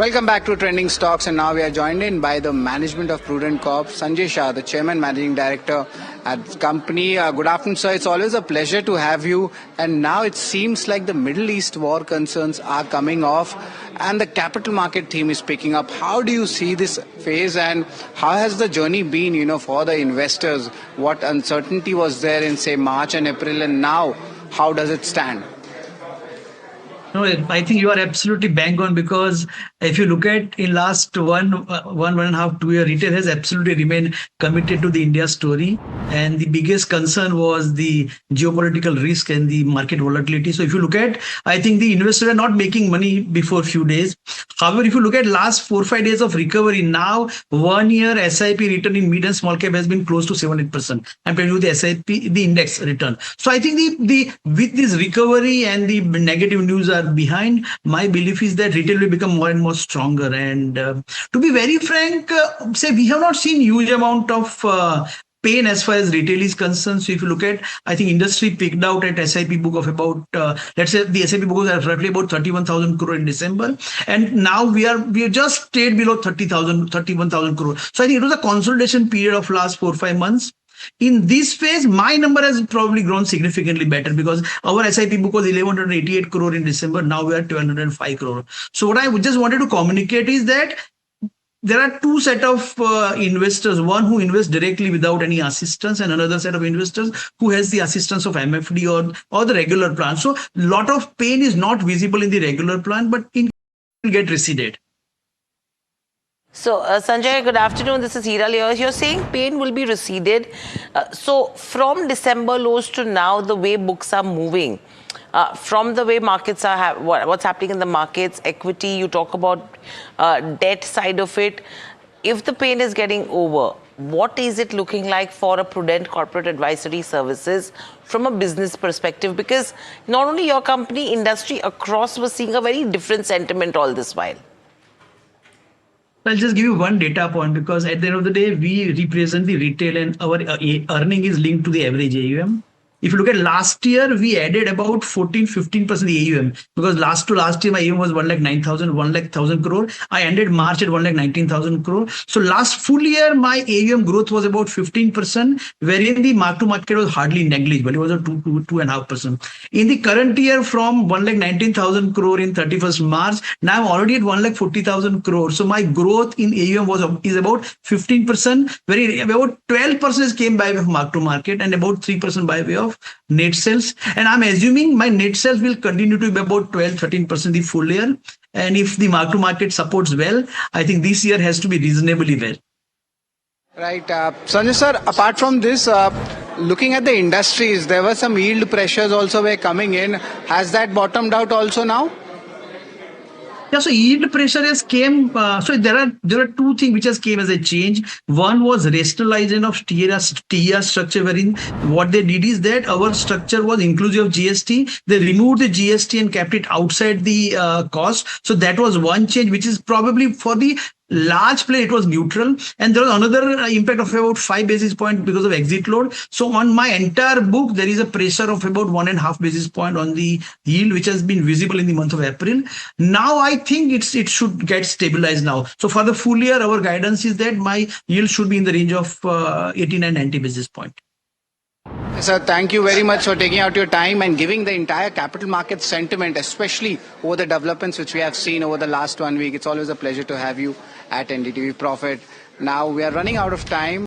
Welcome back to Trending Stocks, and now we are joined in by the management of Prudent Corp, Sanjay Shah, the Chairman Managing Director at the company. Good afternoon, sir. It's always a pleasure to have you. And now it seems like the Middle East war concerns are coming off and the capital market theme is picking up. How do you see this phase, and how has the journey been, for the investors? What uncertainty was there in, say, March and April, and now how does it stand? No, I think you are absolutely bang on, because if you look at in last one and a half, 2 year, retail has absolutely remained committed to the India story. And the biggest concern was the geopolitical risk and the market volatility. So if you look at, I think the investors are not making money before a few days. However, if you look at last 4-5 days of recovery, now 1 year SIP return in mid and small cap has been close to 7-8%. I'm telling you the SIP, the index return. So I think with this recovery and the negative news are behind, my belief is that retail will become more and more stronger. And to be very frank, we have not seen huge amount of pain as far as retail is concerned. So if you look at, I think industry picked out at SIP book of about, let's say the SIP book was roughly about 31,000 crore in December. And now we have just stayed below 31,000 crore. So I think it was a consolidation period of last 4-5 months. In this phase, my number has probably grown significantly better, because our SIP book was 1,188 crore in December. Now we are 1,205 crore. So what I just wanted to communicate is that there are two set of investors, one who invests directly without any assistance, and another set of investors who has the assistance of MFD or the regular plan. So lot of pain is not visible in the regular plan, but it will get receded. So, Sanjay, good afternoon. This is Hira Lear. You're saying pain will be receded. So, from December lows to now, the way books are moving, from the way markets are, what's happening in the markets, equity, you talk about debt side of it. If the pain is getting over, what is it looking like for a Prudent Corporate Advisory Services from a business perspective? Because not only your company, industry across was seeing a very different sentiment all this while. I'll just give you one data point, because at the end of the day, we represent the retail and our earning is linked to the average AUM. If you look at last year, we added about 14-15% the AUM, because last year my AUM was 1,09,000 crore. I ended March at 1,19,000 crore. So last full year, my AUM growth was about 15%, wherein the mark to market was hardly negligible. It was a 2.5%. In the current year, from 1,19,000 crore in 31st March, now I'm already at 1,40,000 crore. So my growth in AUM is about 15%, wherein about 12% came by way of mark to market and about 3% by way of net sales. And I'm assuming my net sales will continue to be about 12-13% the full year. And if the mark to market supports well, I think this year has to be reasonably well. Right. Sanjay sir, apart from this, looking at the industries, there were some yield pressures also were coming in. Has that bottomed out also now? Yeah, so yield pressure has came. So there are two things which has came as a change. One was rationalization of TER structure, wherein what they did is that our structure was inclusive of GST. They removed the GST and kept it outside the cost. So that was one change, which is probably for the large play, it was neutral. And there was another impact of about 5 basis points because of exit load. So on my entire book, there is a pressure of about 1.5 basis point on the yield, which has been visible in the month of April. Now I think it should get stabilized now. So for the full year, our guidance is that my yield should be in the range of 89-90 basis point. Sir, thank you very much for taking out your time and giving the entire capital market sentiment, especially over the developments which we have seen over the last 1 week. It's always a pleasure to have you at NDTV Profit. Now we are running out of time.